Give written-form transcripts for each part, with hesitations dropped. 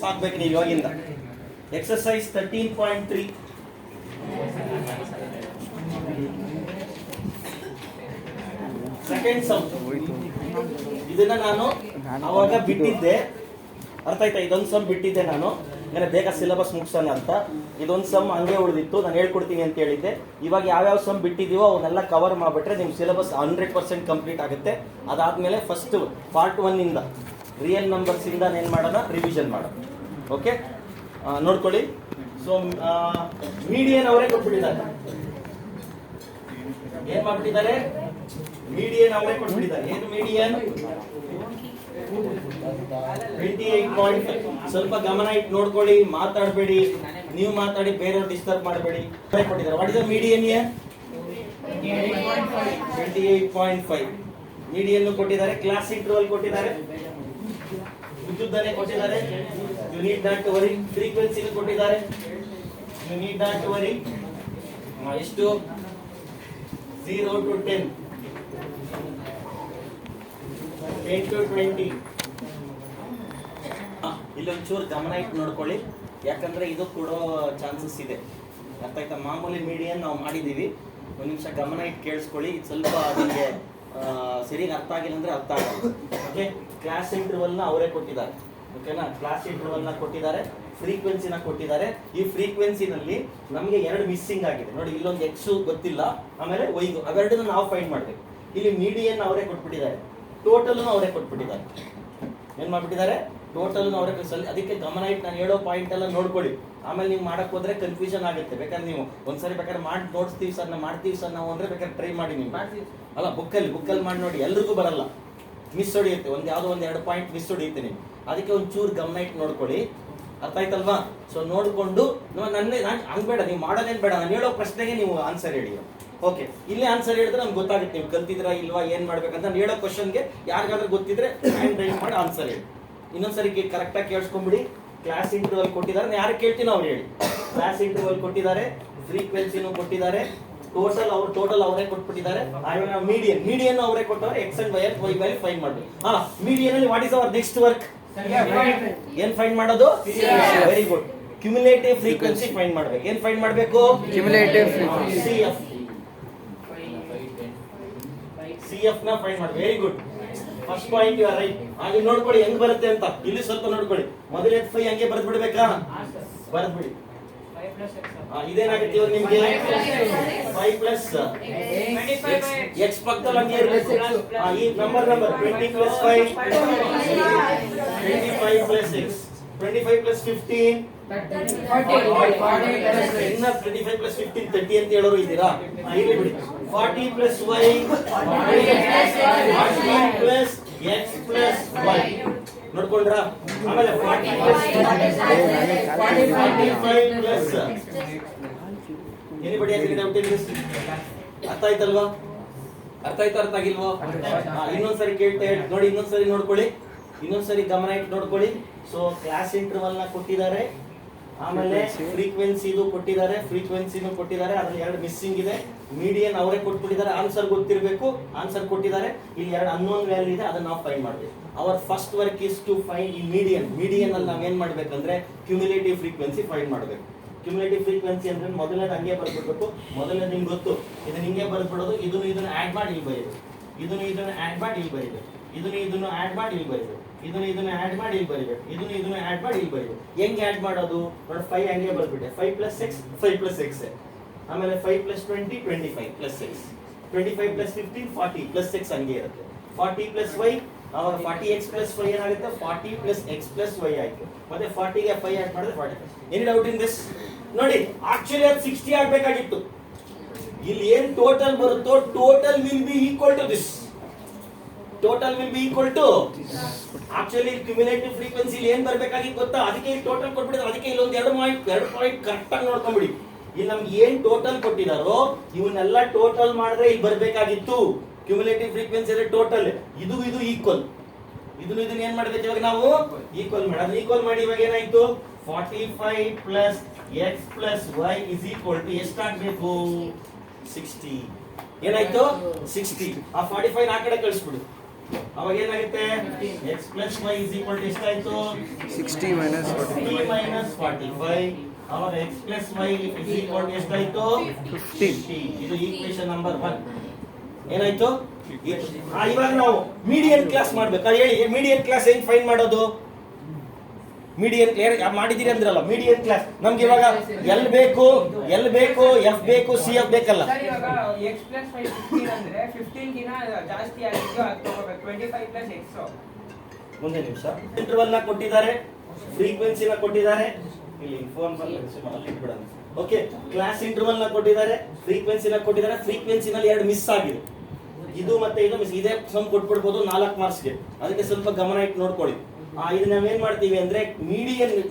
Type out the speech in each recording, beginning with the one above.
ಆಗ್ಬೇಕು ನೀವು ಇವಾಗಿಂದ. Exercise 13.3. Second some. ಇದನ್ನ ನಾನು ಅವಾಗ ಬಿಟ್ಟಿದ್ದೆ, ಅರ್ಥ ಆಯ್ತಾ? ಇದೊಂದು ಸಮ್ ಬಿಟ್ಟಿದ್ದೆ ನಾನು, ಅಂದ್ರೆ ಬೇಗ ಸಿಲೆಬಸ್ ಮುಗಿಸೋಣ ಅಂತ. ಇದೊಂದು ಸಮ್ ಹಂಗೆ ಉಳಿದಿತ್ತು, ನಾನು ಹೇಳ್ಕೊಡ್ತೀನಿ ಅಂತ ಹೇಳಿದ್ದೆ. ಇವಾಗ ಯಾವ್ಯಾವ ಸಮ್ ಬಿಟ್ಟಿದೀವೋ ಅವನ್ನೆಲ್ಲ ಕವರ್ ಮಾಡಿಬಿಟ್ರೆ ನಿಮ್ ಸಿಲೆಬಸ್ 100% ಕಂಪ್ಲೀಟ್ ಆಗುತ್ತೆ. ಅದಾದ್ಮೇಲೆ ಫಸ್ಟ್ ಪಾರ್ಟ್ 1 ಇಂದ ರಿಯಲ್ ನಂಬರ್ಸ್ ಇಂದ ಏನ್ ಮಾಡೋಣ, ರಿವಿಷನ್ ಮಾಡೋಣ. ಓಕೆ, ನೋಡ್ಕೊಳ್ಳಿ. ಸೊ ಮೀಡಿಯನ್ ಅವರೇ ಕೊಟ್ಬಿಟ್ಟಿದ್ದಾರೆ. ಏನ್ ಮಾಡ್ಬಿಟ್ಟಿದ್ದಾರೆ? ಮೀಡಿಯನ್ ಅವರೇ ಕೊಟ್ಬಿಟ್ಟಿದ್ದಾರೆ. ಏನು ಮೀಡಿಯನ್? 28.5. ಸ್ವಲ್ಪ ಗಮನ ಇಟ್ಟು ನೋಡ್ಕೊಳ್ಳಿ, ಮಾತಾಡಬೇಡಿ. ನೀವು ಮಾತಾಡಿ ಬೇರೆಯವ್ರು ಡಿಸ್ಟರ್ಬ್ ಮಾಡಬೇಡಿ. ಕೊಟ್ಟಿದ್ದಾರೆ. What is the median year? 28.5 median ಕೊಟ್ಟಿದ್ದಾರೆ. ಕ್ಲಾಸ್ ಇಂಟರ್ವಲ್ ಕೊಟ್ಟಿದ್ದಾರೆ, ವಿದ್ಯುತ್ತನೆ ಕೊಟ್ಟಿದ್ದಾರೆ. You need not to worry. Frequency ಕೊಟ್ಟಿದ್ದಾರೆ, you need not to worry. ಎಷ್ಟು? 0 to 10, 10 to 20. ಇಲ್ಲೊಂಚೂರು ಗಮನ ಇಟ್ಟು ನೋಡ್ಕೊಳ್ಳಿ, ಯಾಕಂದ್ರೆ ಇದು ಕೊಡೋ ಚಾನ್ಸಸ್ ಇದೆ. ಅರ್ಥ ಆಯ್ತಾ? ಮಾಮೂಲಿ ಮೀಡಿಯನ್ ನಾವು ಮಾಡಿದೀವಿ. ಒಂದು ನಿಮಿಷ ಗಮನ ಇಟ್ಟು ಕೇಳಿಸ್ಕೊಳ್ಳಿ. ಇದು ಸ್ವಲ್ಪ ನಿಮಗೆ ಸರಿಯಾಗಿ ಅರ್ಥ ಆಗಿಲ್ಲ ಅಂದ್ರೆ ಅರ್ಥ ಆಗಲ್ಲ. ಓಕೆ, ಕ್ಲಾಸ್ ಇಂಟರ್ವಲ್ನ ಅವರೇ ಕೊಟ್ಟಿದ್ದಾರೆ. ಓಕೆನಾ? ಕ್ಲಾಸ್ ಇಂಟರ್ವಲ್ನ ಕೊಟ್ಟಿದ್ದಾರೆ, ಫ್ರೀಕ್ವೆನ್ಸಿನ ಕೊಟ್ಟಿದ್ದಾರೆ. ಈ ಫ್ರೀಕ್ವೆನ್ಸಿನಲ್ಲಿ ನಮಗೆ 2 ಮಿಸ್ಸಿಂಗ್ ಆಗಿದೆ ನೋಡಿ. ಇಲ್ಲೊಂದು ಎಕ್ಸ್ ಗೊತ್ತಿಲ್ಲ, ಆಮೇಲೆ ವೈಗು, ಅವೆರಡನ್ನ ನಾವು ಫೈಂಡ್ ಮಾಡ್ಬೇಕು. ಇಲ್ಲಿ ಮೀಡಿಯನ್ ಅವರೇ ಕೊಟ್ಬಿಟ್ಟಿದ್ದಾರೆ, ಟೋಟಲ್ ಅವರೇ ಕೊಟ್ಬಿಟ್ಟಿದ್ದಾರೆ. ಏನ್ ಮಾಡ್ಬಿಟ್ಟಿದ್ದಾರೆ? ಟೋಟಲ್ ಅವರೇ. ಅದಕ್ಕೆ ಗಮನ ಇಟ್ಟು ನಾನು ಹೇಳೋ ಪಾಯಿಂಟ್ ಎಲ್ಲ ನೋಡ್ಕೊಳ್ಳಿ. ಆಮೇಲೆ ನೀವು ಮಾಡಕ್ ಹೋದ್ರೆ ಕನ್ಫ್ಯೂಷನ್ ಆಗುತ್ತೆ. ಬೇಕಾದ್ರೆ ನೀವು ಒಂದ್ಸರಿ ಬೇಕಾದ್ರೆ ಮಾಡಿ ನೋಡ್ತೀವಿ ಸರ್, ನಾವು ಮಾಡ್ತೀವಿ ಸರ್ ನಾವು ಅಂದ್ರೆ ಬೇಕಾದ್ರೆ ಟ್ರೈ ಮಾಡಿ. ನೀವು ಅಲ್ಲ ಬುಕ್ಕಲ್ಲಿ ಮಾಡಿ ನೋಡಿ, ಎಲ್ರಿಗೂ ಬರಲ್ಲ, ಮಿಸ್ ಹೊಡಿಯುತ್ತೆ. ಯಾವ್ದೋ 1-2 ಪಾಯಿಂಟ್ ಮಿಸ್ ಹೊಡಿಯುತ್ತೆ ನೀವು. ಅದಕ್ಕೆ ಒಂಚೂರು ಗಮನ ಇಟ್ಟು ನೋಡ್ಕೊಳ್ಳಿ. ಅರ್ಥ ಆಯ್ತಲ್ವಾ? ಸೊ ನೋಡ್ಕೊಂಡು ನಾನು ಹಂಗ್ಬೇಡ, ನೀವು ಮಾಡೋದೇನ್ ಬೇಡ, ನಾನು ಹೇಳೋ ಪ್ರಶ್ನೆಗೆ ನೀವು ಆನ್ಸರ್ ಹೇಳಿ. ಓಕೆ, ಇಲ್ಲೇ ಆನ್ಸರ್ ಹೇಳಿದ್ರೆ ನಮ್ಗೆ ಗೊತ್ತಾಗುತ್ತೆ ನೀವು ಕಲ್ತಿದ್ರಾ ಇಲ್ವಾ, ಏನ್ ಮಾಡ್ಬೇಕಂತ. ನಾನು ಹೇಳೋ ಕ್ವಶನ್ಗೆ ಯಾರಿಗಾದ್ರೂ ಗೊತ್ತಿದ್ರೆ ಹ್ಯಾಂಡ್ ರೈಸ್ ಮಾಡಿ ಆನ್ಸರ್ ಹೇಳಿ. ಇನ್ನೊಂದ್ಸರಿ ಕರೆಕ್ಟಾಗಿ ಕೇಳಿಸ್ಕೊಂಡ್ಬಿಡಿ. ಕ್ಲಾಸ್ ಇಂಟರ್ವಲ್ ಕೊಟ್ಟಿದ್ದಾರೆ, ಯಾರು ಕೇಳ್ತೀನೋ ಅವ್ರು ಹೇಳಿ. ಕ್ಲಾಸ್ ಇಂಟರ್ವಲ್ ಕೊಟ್ಟಿದ್ದಾರೆ, ಫ್ರೀಕ್ವೆನ್ಸಿನೂ ಕೊಟ್ಟಿದ್ದಾರೆ, ಟೋಟಲ್ ಅವರೇ ಕೊಟ್ಬಿಟ್ಟಿದ್ದಾರೆ. ಮೀಡಿಯನ್ ಅವರೇ ಕೊಟ್ಟವ್ರೆ. X and Y value find ಮಾಡ್ಬೇಕು. ಮೀಡಿಯನ್ ಅಲ್ಲಿ what is our next work? ಏನ್ ಫೈಂಡ್ ಮಾಡೋದು? Very good. Cumulative frequency find ಮಾಡ್ಬೇಕು. ಏನ್ ಫೈಂಡ್ ಮಾಡ್ಬೇಕು? ಕ್ಯುಮುಲೇಟಿವ್ CF ನ ಫೈಂಡ್ ಮಾಡ್ಬೇಕು. Very good. First point you are right. ಹಾಗೆ ನೋಡ್ಕೊಳ್ಳಿ ಹೆಂಗ್ ಬರುತ್ತೆ ಅಂತ. ಇಲ್ಲಿ ಸ್ವಲ್ಪ ನೋಡ್ಕೊಳ್ಳಿ. ಮೊದಲೇ 5 ಹಂಗೆ ಬರೆದು ಬಿಡ್ಬೇಕಾ? ಬರೆದ್ಬಿಡಿ. ಇದೇನಾಗುತ್ತೆ ಇವಾಗ ನಿಮ್ಗೆ? 5 ಪ್ಲಸ್ ಎಕ್ಸ್ ಪಕ್ಕದಲ್ಲಿ ಹಂಗೆ ಇರಬೇಕು. ಈ number 20 plus 5, 25 plus X, 25 plus 15, 25 plus 15 30 ಅಂತ ಹೇಳೋರು ಇದ್ದೀರಾ? ಇಲ್ಲಿ ಬಿಡಿ. 40 plus Y, 40 plus X plus Y. ನೋಡ್ಕೊಂಡ್ರ? ಆಮೇಲೆ 40 ಪ್ಲಸ್ 45 ಪ್ಲಸ್ ಎನಿಬಡಿ ಅರ್ಥ ಆಯ್ತಲ್ವಾ? ಅರ್ಥ ಆಯ್ತಾ? ಅರ್ಥ ಆಗಿಲ್ವೋ? ಇನ್ನೊಂದ್ಸರಿ ಕೇಳ್ತಾ ನೋಡಿ, ಇನ್ನೊಂದ್ಸರಿ ನೋಡ್ಕೊಳ್ಳಿ, ಇನ್ನೊಂದ್ಸರಿ ಗಮನ ಇಟ್ಟು ನೋಡ್ಕೊಳ್ಳಿ. ಸೊ ಕ್ಲಾಸ್ ಇಂಟರ್ವಲ್ ನ ಕೊಟ್ಟಿದ್ದಾರೆ, ಆಮೇಲೆ ಫ್ರೀಕ್ವೆನ್ಸಿದು ಕೊಟ್ಟಿದ್ದಾರೆ, ಫ್ರೀಕ್ವೆನ್ಸಿನೂ ಕೊಟ್ಟಿದ್ದಾರೆ. ಅದ್ರಲ್ಲಿ 2 ಮಿಸ್ಸಿಂಗ್ ಇದೆ. ಮೀಡಿಯನ್ ಅವರೇ ಕೊಟ್ಬಿಟ್ಟಿದ್ದಾರೆ. ಆನ್ಸರ್ ಗೊತ್ತಿರಬೇಕು, ಆನ್ಸರ್ ಕೊಟ್ಟಿದ್ದಾರೆ. ಇಲ್ಲಿ 2 ಅನ್ನೋನ್ ವ್ಯಾಲ್ಯೂ ಇದೆ, ಅದನ್ನ ನಾವು ಫೈಂಡ್ ಮಾಡಬೇಕು. Our first work is to find ಈ ಮೀಡಿಯನ್. ಮೀಡಿಯನ್ ಅಲ್ಲಿ ನಾವೇನ್ ಮಾಡ್ಬೇಕಂದ್ರೆ ಕ್ಯುಮುಲೇಟಿವ್ ಫ್ರೀಕ್ವೆನ್ಸಿ ಫೈಂಡ್ ಮಾಡಬೇಕು. ಕ್ಯುಮುಲೇಟಿವ್ ಫ್ರೀಕ್ವೆನ್ಸಿ ಅಂದ್ರೆ ಮೊದಲನೇದು ಹಂಗೆ ಬರ್ಬಿಡ್ಬೇಕು. ಮೊದಲನೇದು ನಿಮ್ಗೆ ಗೊತ್ತು, ಇದನ್ನ ಹಿಂಗೆ ಬರ್ಬಿಡೋದು. ಇದನ್ನು ಆಡ್ ಮಾಡಿ ಇಲ್ಲಿ ಬರೀಬೇಕು, ಇದನ್ನು ಆಡ್ ಮಾಡಿ ಇಲ್ಲಿ ಬರೀಬೇಕು, ಇದನ್ನು ಆಡ್ ಮಾಡಿ ಇಲ್ಲಿ ಬರೀಬೇಕು, ಇದನ್ನು ಆಡ್ ಮಾಡಿ ಇಲ್ಲಿ ಬರೀಬೇಕು, ಇದನ್ನು ಆಡ್ ಮಾಡಿ ಇಲ್ಲಿ ಬರೀಬೇಕು. ಹೆಂಗೆ ಆಡ್ ಮಾಡೋದು ನೋಡಿ? 5 ಹಂಗೆ ಬರ್ಬಿಟ್ಟೆ. 5 ಪ್ಲಸ್ ಎಕ್ಸ್ 5 ಪ್ಲಸ್ ಎಕ್ಸ್, ಆಮೇಲೆ 5 plus 20 25 plus X, 25 plus 15 40 plus X ಹಂಗೆ ಇರುತ್ತೆ. 40 ಪ್ಲಸ್ ವೈ, ಅವಾಗ 40x ಪ್ಲಸ್ 5 ಏನಾಗುತ್ತೆ? 40 ಪ್ಲಸ್ ಎಕ್ಸ್ ಪ್ಲಸ್ ವೈ ಆಯ್ತು. ಮತ್ತೆ 40ಗೆ 5 ಆಡ್ ಮಾಡಿದ್ರೆ 45. Any doubt in this? ನೋಡಿ, ಆಕ್ಚುಲಿ ಅದು 60 ಆಗ್ಬೇಕಾಗಿತ್ತು. ಇಲ್ಲಿ ಏನ್ ಟೋಟಲ್ ಬರುತ್ತೋ total will be equal to this. Total will be equal to actually cumulative frequency ಏನ್ ಬರ್ಬೇಕಾಗಿತ್ತು ಗೊತ್ತಾ? ಅದಕ್ಕೆ ಟೋಟಲ್ ಕೊಟ್ಬಿಟ್ಟಿದ್ರೆ. ಅದಕ್ಕೆ ಇಲ್ಲೊಂದು 2 ಪಾಯಿಂಟ್ ಕರೆಕ್ಟ್ ಆಗಿ ನೋಡ್ಕೊಂಡ್ಬಿಡಿ. ಇಲ್ಲಿ ನಮ್ಗೆ ಏನ್ ಟೋಟಲ್ ಕೊಟ್ಟಿದಾರೋ ಇವನ್ನೆಲ್ಲ ಟೋಟಲ್ ಮಾಡಿದ್ರೆ ಇಲ್ಲಿ ಬರ್ಬೇಕಾಗಿತ್ತು. ಕ್ಯುಮುಲೇಟಿವ್ ಫ್ರೀಕ್ವೆನ್ಸಿ ಅಂದ್ರೆ ಟೋಟಲ್, ಇದು ಈಕ್ವಲ್. ಇದನ್ನ ಏನ್ ಮಾಡ್ಬೇಕು ಇವಾಗ ನಾವು? ಈಕ್ವಲ್ ಮಾಡೋದು. ಈಕ್ವಲ್ ಮಾಡಿ ಇವಾಗ ಏನಾಯ್ತು? 45 plus X plus Y is equal to ಎಷ್ಟಾಗಬೇಕು? 60. ಏನಾಯ್ತು? 60. ಆ 45 ಆ ಕಡೆ ಕಳಿಸ್ಬಿಡು. ಅವಾಗ ಏನಾಗುತ್ತೆ x plus y is equal to ಎಷ್ಟಾಯ್ತು 60 minus 40. minus 45. ಅವಾಗ x plus y is equal to ಎಷ್ಟಾಯ್ತು 50. ಇದು ಈಕ್ವೇಶನ್ ನಂಬರ್ 1. ಏನಾಯ್ತು ಇವಾಗ ನಾವು ಮೀಡಿಯನ್ ಕ್ಲಾಸ್ ಮಾಡ್ಬೇಕಾ ಹೇಳಿ. ಮೀಡಿಯನ್ ಕ್ಲಾಸ್ ಹೆಂಗ್ ಫೈಂಡ್ ಮಾಡೋದು? ಮೀಡಿಯನ್ ಮಾಡಿದಿರಿ ಅಂದ್ರಲ್ಲ, ಮೀಡಿಯನ್ ಕ್ಲಾಸ್ ನಮ್ಗೆ ಇವಾಗ ಎಲ್ ಬೇಕು ಎಫ್ ಬೇಕು ಸಿ ಎಫ್ ಬೇಕಲ್ಲ. ಸರ್ ಇವಾಗ x plus 5 15 ಅಂದ್ರೆ 15 ಗಿನ ಜಾಸ್ತಿ ಆಗಿದ್ದು ಅದು ತಗೋಬೇಕು 25 plus x. ಮುಂದೆ ನಿಮಿಷ ಇಂಟರ್ವಲ್ ನ ಕೊಟ್ಟಿದ್ದಾರೆ, ಫ್ರೀಕ್ವೆನ್ಸಿ ನ ಕೊಟ್ಟಿದ್ದಾರೆ. ಇಲ್ಲಿ ಫೋನ್ ಅಲ್ಲಿ ಇಟ್ಬಿಡೋಣ. ಓಕೆ, ಕ್ಲಾಸ್ ಇಂಟರ್ವಲ್ ನ ಕೊಟ್ಟಿದ್ದಾರೆ, ಫ್ರೀಕ್ವೆನ್ಸಿ ನ ಕೊಟ್ಟಿದ್ದಾರೆ. ಫ್ರೀಕ್ವೆನ್ಸಿ ನಲ್ಲಿ ಎರಡು ಮಿಸ್ ಆಗಿದೆ, ಇದು ಮತ್ತೆ ಇದು ಮಿಸ್. ಇದೇ ಸಮ್ ಕೊಟ್ಬಿಡ್ಬೋದು 4 ಮಾರ್ಕ್ಸ್ಗೆ, ಅದಕ್ಕೆ ಸ್ವಲ್ಪ ಗಮನ ಇಟ್ಟು ನೋಡ್ಕೊಳ್ಳಿ. ಇದು ನಾವೇನ್ ಮಾಡ್ತೀವಿ ಅಂದ್ರೆ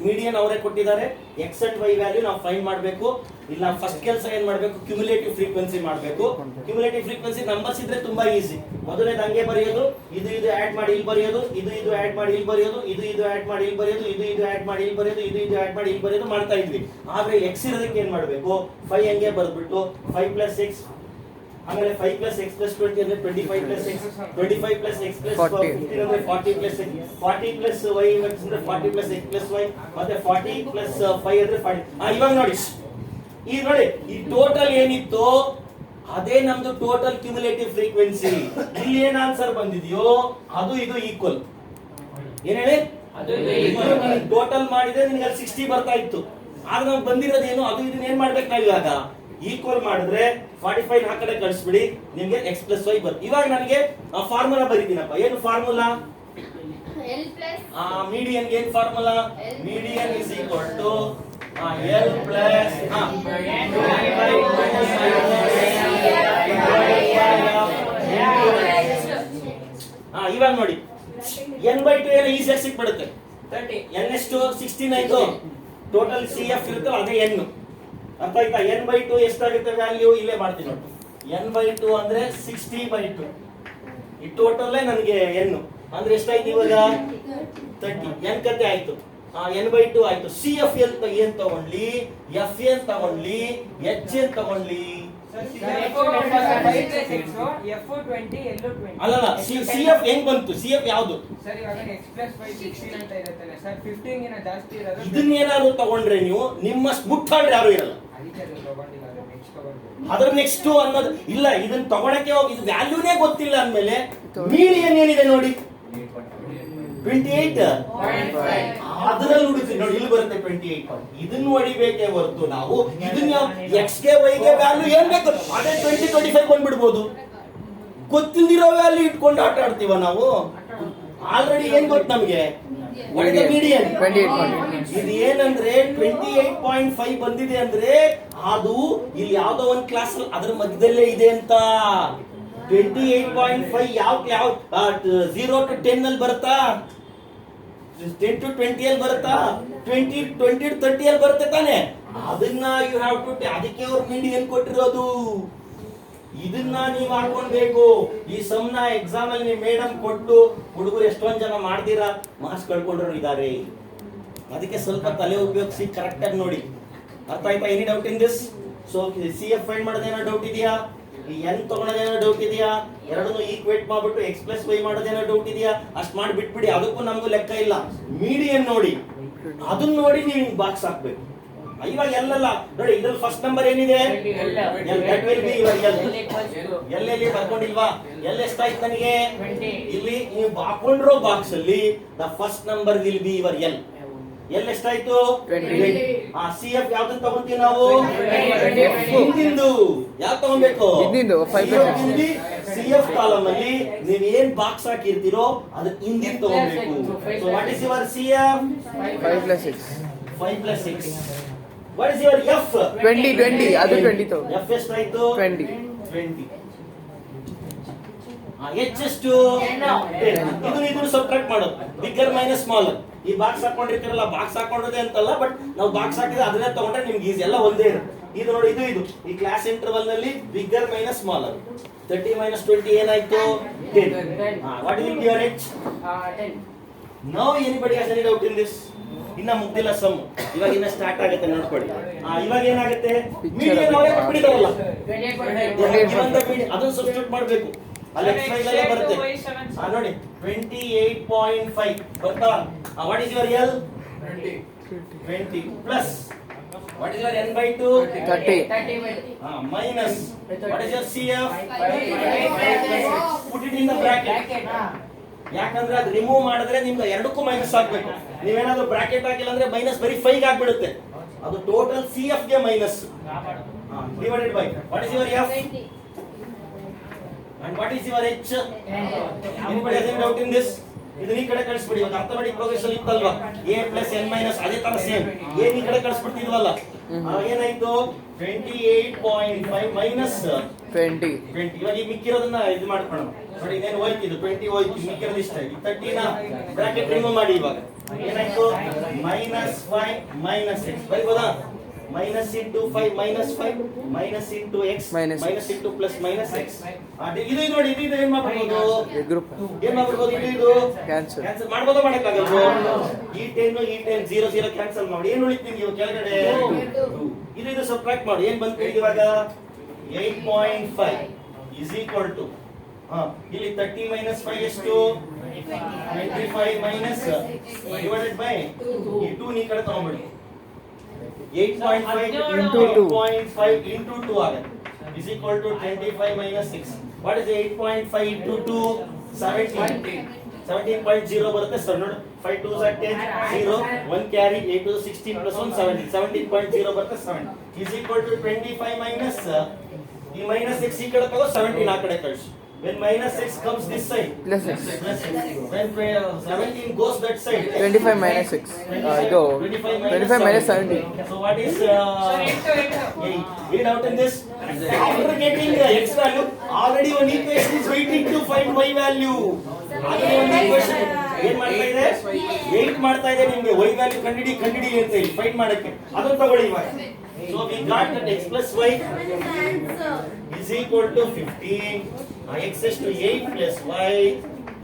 ಮೀಡಿಯನ್ ಅವರೇ ಕೊಟ್ಟಿದ್ದಾರೆ, ಎಕ್ಸ್ ಅಂಡ್ ವೈ ವ್ಯಾಲ್ಯೂ ನಾವು ಫೈಂಡ್ ಮಾಡಬೇಕು. ಇಲ್ಲ ಫಸ್ಟ್ ಕೆಲಸ ಏನ್ ಮಾಡಬೇಕು, ಕ್ಯುಮುಲೇಟಿವ್ ಫ್ರೀಕ್ವೆನ್ಸಿ ಮಾಡಬೇಕು. ಕ್ಯುಮುಲೇಟಿವ್ ಫ್ರೀಕ್ವೆನ್ಸಿ ನಂಬರ್ಸ್ ಇದ್ರೆ ತುಂಬಾ ಈಸಿ. ಮೊದಲನೇದು ಹಂಗೆ ಬರೆಯೋದು, ಇದು ಆಡ್ ಮಾಡಿ ಇಲ್ಲಿ ಬರೆಯೋದು, ಇದು ಆಡ್ ಮಾಡಿ ಇಲ್ಲಿ ಬರೆಯೋದು, ಇದು ಆಡ್ ಮಾಡಿ ಇಲ್ಲಿ ಬರೆಯೋದು, ಇದು ಆಡ್ ಮಾಡಿ ಇಲ್ಲಿ ಬರೆಯೋದು, ಇದು ಆಡ್ ಮಾಡಿ ಇಲ್ಲಿ ಬರೆಯೋದು ಮಾಡ್ತಾ ಇದ್ವಿ. ಆದ್ರೆ ಎಕ್ಸ್ ಇರೋದಕ್ಕೆ ಏನ್ ಮಾಡಬೇಕು, 5 ಹಂಗೆ ಬರ್ದ್ಬಿಟ್ಟು 5 plus x, ಆಮೇಲೆ 5 plus x plus 20 ಅಂದ್ರೆ 25 plus x, 25 plus x plus 15 ಅಂದ್ರೆ 40 plus x, 40 plus y ಅಂದ್ರೆ 40 plus x plus y, ಮತ್ತೆ 40 plus 5 ಅಂದ್ರೆ 40. ಇವಾಗ ನೋಡಿ, ಈಗ ನೋಡಿ ಈ ಟೋಟಲ್ ಏನಿತ್ತು ಅದೇ ನಮ್ದು ಟೋಟಲ್ ಕ್ಯುಮುಲೇಟಿವ್ ಫ್ರೀಕ್ವೆನ್ಸಿ. ಇಲ್ಲಿ ಏನ್ ಆನ್ಸರ್ ಬಂದಿದೆಯೋ ಅದು ಇದು ಈಕ್ವಲ್. ಏನ್ ಹೇಳಿ, ಟೋಟಲ್ ಮಾಡಿದ್ರೆ ನಿಮ್ಗೆ ಅಲ್ಲಿ 60 ಬರ್ತಾ ಇತ್ತು. ಆಗ ನಾವು ಬಂದಿರೋದೇನು, ಅದು ಇದನ್ನ ಏನ್ ಮಾಡ್ಬೇಕು ನಾವು ಇವಾಗ ಈಕ್ವಲ್ ಮಾಡಿದ್ರೆ 45 ಆ ಕಡೆ ಕಳಿಸ್ಬಿಡಿ, ನಿಮ್ಗೆ x plus y ಬರುತ್ತೆ. ಇವಾಗ ನನಗೆ ಫಾರ್ಮುಲಾ ಬರೀತೀನಪ್ಪ. ಏನು ಫಾರ್ಮುಲಾ? ಮೀಡಿಯನ್ ಏನ್ formula? Median is equal to L plus ಇವಾಗ ನೋಡಿ n/2 ಏನೋ ಈಸಿಯಾಗಿ ಸಿಕ್ಬಿಡುತ್ತೆ. 30 n ಎಷ್ಟು 16 ಆಯ್ತು. ಟೋಟಲ್ CF ಇರುತ್ತಲ್ಲ ಅದೇ n. ಅರ್ಥ ಆಯ್ತಾ? n/2 ಎಷ್ಟಾಗುತ್ತೆ ವ್ಯಾಲ್ಯೂ ಇಲ್ಲೇ ಮಾಡ್ತೀನಿ ನೋಡಿ. n/2 ಅಂದ್ರೆ 60/2. ಈ ಟೋಟಲ್ ನನಗೆ n ಅಂದ್ರೆ ಎಷ್ಟಾಯ್ತು ಇವಾಗ 30. n ಕತೆ ಆಯ್ತು. n/2 ಆಯ್ತು. CF ಏನ್ ತಗೊಂಡ್ಲಿ, F ಏನ್ ತಗೊಂಡ್ಲಿ, H ಏನ್ ತಗೊಂಡ್ಲಿ? ಅಲ್ಲಲ್ಲ, CF ಹೆಂಗ್ ಬಂತು? CF ಯಾವುದು? ಸರ್ ಇವಾಗ x plus 5 16 ಅಂತ ಇರುತ್ತಲ್ಲ ಸರ್, 15 ಗಿನ ಜಾಸ್ತಿ ಇರೋದು. ಇದನ್ನೇನಾದ್ರು ತಗೊಂಡ್ರೆ ನೀವು ನಿಮ್ಮಷ್ಟು ಮುಟ್ಟಾಡ್ರೆ ಯಾರು ಇರಲ್ಲ. ಅದ್ರ ನೆಕ್ಸ್ಟ್ ಅನ್ನೋದು ಇಲ್ಲ. ಇದನ್ನ ತಗೊಳಕ್ಕೆ ಹೋಗಿ ಇದು ವ್ಯಾಲ್ಯೂನೇ ಗೊತ್ತಿಲ್ಲ ಅಂದ್ಮೇಲೆ ಮೀಡಿಯನ್ ಏನಿದೆ ನೋಡಿ 28. ಅದ್ರಲ್ಲಿ ಹುಡುಕ್ತೀವಿ ನೋಡಿ, ಇಲ್ಲಿ ಬರುತ್ತೆ 28. ಇದನ್ನ ಹೊಡಿಬೇಕೇ ಹೊರತು ನಾವು ಇದನ್ನ ಎಕ್ಸ್ ಗೆ ವೈ ಗೆ ವ್ಯಾಲ್ಯೂ ಏನ್ ಬೇಕು ಅದೇ 20 25 ಬಂದ್ಬಿಡ್ಬೋದು. ಗೊತ್ತಿಲ್ದಿರೋ ವ್ಯಾಲ್ಯೂ ಇಟ್ಕೊಂಡು ಆಟ ಆಡ್ತೀವ ನಾವು. ಆಲ್ರೆಡಿ ಏನ್ ಗೊತ್ತು ನಮ್ಗೆ, ಮೀಡಿಯನ್ ಇದು ಏನಂದ್ರೆ 28.5 ಬಂದಿದೆ ಅಂದ್ರೆ ಅದು ಇಲ್ಲಿ ಯಾವ್ದೋ ಒಂದ್ ಕ್ಲಾಸ್ ಅದ್ರ ಮಧ್ಯದಲ್ಲೇ ಇದೆ ಅಂತ. 28.5 ಯಾವ 0 to 10 ಅಲ್ಲಿ ಬರುತ್ತಾ, 10 to 20 ಅಲ್ಲಿ ಬರುತ್ತಾ, 20 to 30 ಅಲ್ಲಿ ಬರುತ್ತೆ ತಾನೆ. ಅದನ್ನ ಯು ಹ್ಯಾವ್ ಟು, ಅದಕ್ಕೆ ಅವ್ರು ಮೀಡಿಯನ್ ಕೊಟ್ಟಿರೋದು. ಇದನ್ನ ನೀವು ಹಾಕೊಂಡ್ಬೇಕು. ಈ ಸಮ್ನ ಎಕ್ಸಾಮ್ ಅಲ್ಲಿ ನೀವು ಮೇಡಮ್ ಕೊಟ್ಟು ಹುಡುಗರು ಎಷ್ಟೊಂದ್ ಜನ ಮಾಡ್ದಿರಾ ಮಾರ್ಕ್ಸ್ ಕಳ್ಕೊಂಡ್ರು ಇದಾರೆ. ಅದಕ್ಕೆ ಸ್ವಲ್ಪ ತಲೆ ಉಪಯೋಗಿಸಿ ಕರೆಕ್ಟ್ ಆಗಿ ನೋಡಿ. ಅರ್ಥ ಆಯ್ತಾ? Any doubt in this? So CF find ಮಾಡೋದೇನೋ ಡೌಟ್ ಇದೆಯಾ? ಈ n ತಗೊಳ್ಳೋದೇನೋ ಡೌಟ್ ಇದೆಯಾ? ಎರಡನ್ನು ಈಕ್ವೇಟ್ ಮಾಡ್ಬಿಟ್ಟು x plus y ಮಾಡೋದೇನೋ ಡೌಟ್ ಇದೆಯಾ? ಅಷ್ಟ್ ಮಾಡಿ ಬಿಟ್ಬಿಡಿ, ಅದಕ್ಕೂ ನಮಗೂ ಲೆಕ್ಕ ಇಲ್ಲ. ಮೀಡಿಯನ್ ನೋಡಿ, ಅದನ್ನ ನೋಡಿ ನೀವು ಬಾಕ್ಸ್ ಹಾಕ್ಬೇಕು. ಇವಾಗ ಎಲ್ಲಲ್ಲ ನೋಡಿ, ಇದ್ರಲ್ಲಿ ಫಸ್ಟ್ ನಂಬರ್ ಏನಿದೆ ಎಲ್ಲೆಲ್ಲಿ ಬರ್ಕೊಂಡಿಲ್ವಾ? ಎಲ್ಲ ಎಷ್ಟಾಯ್ತು ನನಗೆ ಇಲ್ಲಿ ನೀವು ಹಾಕೊಂಡ್ರೋ ಬಾಕ್ಸ್ ಅಲ್ಲಿ the first number will be your L. L ಎಷ್ಟಾಯ್ತು 20. CF ಯಾವ್ದನ್ನ ತಗೊಂತೀವಿ ನಾವು? ಹಿಂದಿಂದು. ಯಾವ್ದು ತಗೊಂಬೇಕು? CF ಕಾಲಮ್ ಅಲ್ಲಿ ನೀವು ಏನ್ ಬಾಕ್ಸ್ ಹಾಕಿರ್ತೀರೋ ಅದು ಹಿಂದಿನ ತಗೊಂಡ್ಬೇಕು. So what is your CF? 5 plus 6. 5 plus 6. What is your F? 20. ಅದು 20 ತಗೋ. F ಎಷ್ಟಾಯ್ತು? 20. H ಎಷ್ಟು? 10. ಇದನ್ನು ಸಬ್ಟ್ರಾಕ್ಟ್ ಮಾಡೋದು. Bigger minus smaller. ಈ ಬಾಕ್ಸ್ ಹಾಕೊಂಡಿರ್ತೀರಲ್ಲ, ಬಾಕ್ಸ್ ಹಾಕೊಂಡ್ರೆ ಅಂತಲ್ಲ, ಬಟ್ ನಾವು ಬಾಕ್ಸ್ ಹಾಕಿದ್ರೆ ಅದನ್ನೇ ತಗೊಂಡ್ರೆ ನಿಮ್ಗೆ ಈಸಿ, ಎಲ್ಲ ಒಂದೇ ಇರುತ್ತೆ. ಇದು ನೋಡಿ, ಇದು ಈ ಕ್ಲಾಸ್ ಇಂಟರ್ವಲ್ ನಲ್ಲಿ ಬಿಗ್ಗರ್ ಮೈನಸ್ ಸ್ಮಾಲರ್. 30 minus 20 ಏನಾಯ್ತು? 10. What will be your H? 10. Now anybody has any doubt in this? ಇನ್ನ ಮುಗ್ದಿಲ್ಲ ಸಮ್, ಇವಾಗ ಇನ್ನ ಸ್ಟಾರ್ಟ್ ಆಗುತ್ತೆ ನೋಡ್ಕೊಳ್ಳಿ. ಇವಾಗ ಏನಾಗುತ್ತೆ, ಮೀಡಿಯನ್ ಅವರೇ ಕೊಟ್ಬಿಟ್ಟಿದಾರಲ್ಲ, ಅದನ್ನ ಸಬ್ಸ್ಟಿಟ್ಯೂಟ್ ಮಾಡಬೇಕು. ಅಲ್ಲಿ ಎಕ್ಸ್ ವೈ ಅಲ್ಲೇ ಬರುತ್ತೆ ನೋಡಿ 28.5 ಬರ್ತಾ what is your L 20 plus what is your n by 2 30 minus what is your cf put it in the bracket ಯಾಕಂದ್ರೆ ಅದು ರಿಮೂವ್ ಮಾಡಿದ್ರೆ ನಿಮ್ಗೆ ಎರಡಕ್ಕೂ ಮೈನಸ್ ಆಗ್ಬೇಕು. ನೀವೇನಾದ್ರೂ ಬ್ರಾಕೆಟ್ ಹಾಕಿಲ್ಲ ಅಂದ್ರೆ ಮೈನಸ್ ಬರೀ 5 ಗೆ ಆಗ್ಬಿಡುತ್ತೆ. ಅದು ಟೋಟಲ್ cf ಗೆ minus divided by what is your f and what is your h. anybody has any doubt in this? ಇದನ್ನ ಈ ಕಡೆ ಕಳಿಸ್ಬಿಡಿ. ಇವಾಗ ಅರ್ಥಮೆಟಿಕ್ ಪ್ರೋಗ್ರೆಷನ್ ಇತ್ತಲ್ವಾ a ಪ್ಲಸ್ n ಮೈನಸ್ ಅದೇ ತರ ಸೇಮ್ a ಈ ಕಡೆ ಕಳಿಸ್ಬಿಡ್ತಿದ್ವಲ್ಲ ಏನಾಯ್ತು 28.5 ಮೈನಸ್ 20 ಇವಾಗ ಈ ಮಿಕ್ಕಿರೋದನ್ನ ಇದು ಮಾಡ್ಕೊಳ್ಳೋಣ ನೋಡಿ. ಇದೇನು ಹೋಯ್ತು ಇದು 20 ಹೋಯ್ತು, ಮಿಕ್ಕಿರೋದು ಇಷ್ಟ ಈ 30 ನ ಬ್ರಾಕೆಟ್ ರಿಮೂವ್ ಮಾಡಿ. ಇವಾಗ ಏನಾಯ್ತು minus 5 minus x ಬರೀಬೋದಾ minus into 5 minus 5 minus into x Minus minus into plus minus x ಇದು ನೋಡಿ ಇದು ಏನು ಮಾಡಬಹುದು ಗ್ರೂಪ್ ಏನು ಮಾಡಬಹುದು ಇದು ಕ್ಯಾನ್ಸಲ್ ಕ್ಯಾನ್ಸಲ್ ಮಾಡಬಹುದು ಮಾಡಕ್ಕಾಗಲ್ವಾ ಈ 10 0 0 ಕ್ಯಾನ್ಸಲ್ ಮಾಡಿ ಏನು ಉಳಿತು ನಿಮಗೆ ಕೆಳಗಡೆ 2 ಇದು ಸಬ್ಟ್ರಾಕ್ಟ್ ಮಾಡಿ ಏನು ಬಂತು ಇವಾಗ 8.5 is equal to ಇಲ್ಲಿ 30 minus 5 ಎಷ್ಟು 25 minus divided by ಈ 2 ಈ ಕಡೆ ತಗೊಂಡ್ಬಿಡಿ 8.5 into 2 ಆಗುತ್ತೆ is equal to 25 minus 6. What is 8.5 into 2? 17.0 ಬರುತ್ತೆ ಸರ್ ನೋಡಿ 5 2s are 10 0 1 carry 8 to 16 plus 1 17 17.0 ಬರುತ್ತೆ 7 is equal to 25 minus ಈ minus 6 ಈ ಕಡೆ ತಗೋ 17 ಆ ಕಡೆ ಕಳಿಸಿ. When minus 6 comes this side plus 6 when 17 goes that side 25 minus 6 ಇದು 25 minus 17. So what is 8? Read out in this. After getting the x value, already one equation is waiting to find y value. Already one equation ಏನ್ ಮಾಡ್ತಾ ಇದೆ 8 ಮಾಡ್ತಾ ಇದೆ ನಿಮಗೆ y value ಕಂಡಿಡಿ ಅಂತ ಹೇಳಿ find ಮಾಡಕ್ಕೆ ಅದನ್ನ ತಗೊಳ್ಳಿ ಇವಾಗ. So we got that x plus y is equal to 15. x is to 8 plus y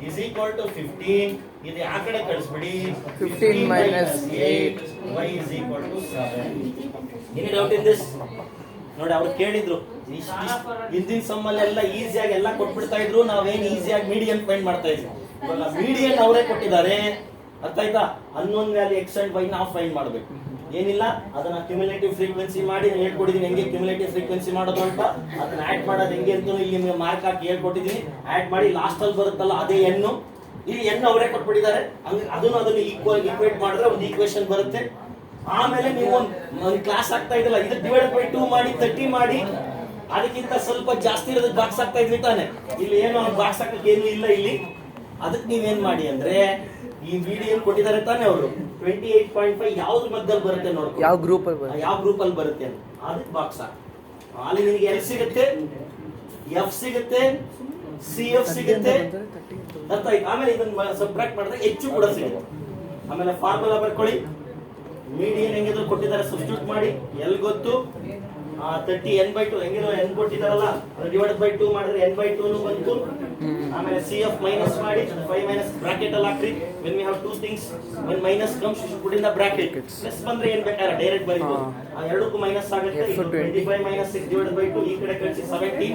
is equal to 15. ಇದು ಆ ಕಡೆ ಕಳಿಸ್ಬಿಡಿ 15 minus 8 y is equal to 7. Any doubt in this? ನೋಡಿ ಅವ್ರು ಕೇಳಿದ್ರು ಹಿಂದಿನ ಸಮ್ಮಲ್ಲೆಲ್ಲ ಈಸಿಯಾಗಿ ಎಲ್ಲ ಕೊಟ್ಬಿಡ್ತಾ ಇದ್ರು, ನಾವೇನು ಈಸಿಯಾಗಿ ಮೀಡಿಯನ್ ಫೈಂಡ್ ಮಾಡ್ತಾ ಇದ್ವಿ. ಇವಾಗ ಮೀಡಿಯನ್ ಅವರೇ ಕೊಟ್ಟಿದ್ದಾರೆ, ಅರ್ಥ ಆಯ್ತಾ? Unknown value X and Y ನಾವು ಫೈಂಡ್ ಮಾಡಬೇಕು. ಏನಿಲ್ಲ ಅದನ್ನ ಕ್ಯುಮುಲೇಟಿವ್ ಫ್ರೀಕ್ವೆನ್ಸಿ ಮಾಡಿ ಹೇಳ್ಕೊಟ್ಟಿದ್ದೀನಿ ಹೆಂಗೆ ಕ್ಯುಮುಲೇಟಿವ್ ಫ್ರೀಕ್ವೆನ್ಸಿ ಮಾಡೋದು ಅಂತ. ಅದನ್ನ ಆಡ್ ಮಾಡೋದು ಹೆಂಗೆ ಅಂತ ಇಲ್ಲಿ ನಿಮಗೆ ಮಾರ್ಕ್ ಹಾಕಿ ಹೇಳ್ಕೊಟ್ಟಿದ್ದೀನಿ. ಆಡ್ ಮಾಡಿ ಲಾಸ್ಟ್ ಅಲ್ಲಿ ಬರುತ್ತಲ್ಲ ಅದೇ ಎನ್ನು, ಇಲ್ಲಿ ಎನ್ ಅವರೇ ಕೊಟ್ಬಿಟ್ಟಿದ್ದಾರೆ. ಅದನ್ನ ಈಕ್ವೇಟ್ ಮಾಡಿದ್ರೆ ಒಂದು ಈಕ್ವೇಶನ್ ಬರುತ್ತೆ. ಆಮೇಲೆ ನೀವು ಒಂದು ಕ್ಲಾಸ್ ಆಗ್ತಾ ಇದ್ದಿಲ್ಲ, ಇದು ಡಿವೈಡ್ ಬೈ 2 ಮಾಡಿ 30 ಮಾಡಿ ಅದಕ್ಕಿಂತ ಸ್ವಲ್ಪ ಜಾಸ್ತಿ ಇರೋದಕ್ಕೆ ಬಾಕ್ಸ್ ಆಗ್ತಾ ಇದ್ವಿ ತಾನೆ. ಇಲ್ಲಿ ಏನು ಬಾಕ್ಸ್ ಹಾಕಕ್ಕೆ ಏನು ಇಲ್ಲ ಇಲ್ಲಿ. ಅದಕ್ಕೆ ನೀವೇನ್ ಮಾಡಿ ಅಂದ್ರೆ ಈ ವಿಡಿಯೋ ಕೊಟ್ಟಿದ್ದಾರೆ ತಾನೆ ಅವರು 28.5 ಯಾವ್ದ್ರ ಮಧ್ಯದಲ್ಲಿ ಬರುತ್ತೆ ನೋಡಿ, ಯಾವ ಗ್ರೂಪ್ ಅಲ್ಲಿ ಬರುತ್ತೆ, ಯಾವ ಗ್ರೂಪ್ ಅಲ್ಲಿ ಬರುತ್ತೆ ಅಂತ ಅದಕ್ಕೆ ಬಾಕ್ಸ್ ಹಾಕಿ. ಅಲ್ಲಿ ನಿಮಗೆ ಎಲ್ ಸಿಗುತ್ತೆ, ಎಫ್ ಸಿಗುತ್ತೆ, ಸಿ ಎಫ್ ಸಿಗುತ್ತೆ, ಅರ್ಥ ಆಯ್ತು? ಆಮೇಲೆ ಇದನ್ನ ಸಬ್ಟ್ರಾಕ್ಟ್ ಮಾಡಿದ್ರೆ ಹೆಚ್ಚು ಕೂಡ ಸಿಗುತ್ತೆ. ಆಮೇಲೆ ಫಾರ್ಮುಲಾ ಬರ್ಕೊಳ್ಳಿ, ಮೀಡಿಯನ್ ಹೆಂಗಿದ್ರು ಕೊಟ್ಟಿದ್ದಾರೆ ಸಬ್ಸ್ಟಿಟ್ಯೂಟ್ ಮಾಡಿ. ಎಲ್ ಗೊತ್ತು 30 n/2 ಹೆಂಗಿರೋ n ಕೊಟ್ಟಿದ್ದಾರಲ್ಲ ಡಿವೈಡ್ ಬೈ 2 ಮಾಡಿದ್ರೆ n/2 ಬಂತು. ಆಮೇಲೆ CF ಮೈನಸ್ ಮಾಡಿ 5 ಮೈನಸ್ ಬ್ರಾಕೆಟ್ ಅಲ್ಲಿ ಹಾಕ್ರಿ. when we have two things, when minus comes you should put in the bracket. Plus ಬಂದ್ರೆ ಏನ್ ಬೇಕಾದ್ರೆ ಡೈರೆಕ್ಟ್ ಬರೀಬಹುದು. ಆ ಎರಡಕ್ಕೂ ಮೈನಸ್ ಆಗುತ್ತೆ. 25 minus 6 divided by 2 ಈ ಕಡೆ ಕಳಿಸಿ 17,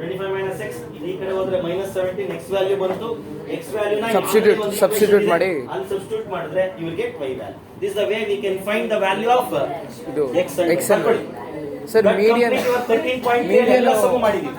25 minus 6 ಈ ಕಡೆ ಹೋದ್ರೆ minus 17. x ವ್ಯಾಲ್ಯೂ ಬಂತು. x ವ್ಯಾಲ್ಯೂ ನ ಸಬ್ಸ್ಟಿಟ್ಯೂಟ್ ಮಾಡಿ ಅಲ್ಲಿ ಸಬ್ಸ್ಟಿಟ್ಯೂಟ್ ಮಾಡಿದ್ರೆ you will get y value. This is the way we can find the value of ಇದು x and ಸರ್ ಮೀಡಿಯನ್ 13.3 ಎಲ್ಲ ಸಮ ಮಾಡಿದೀವಿ.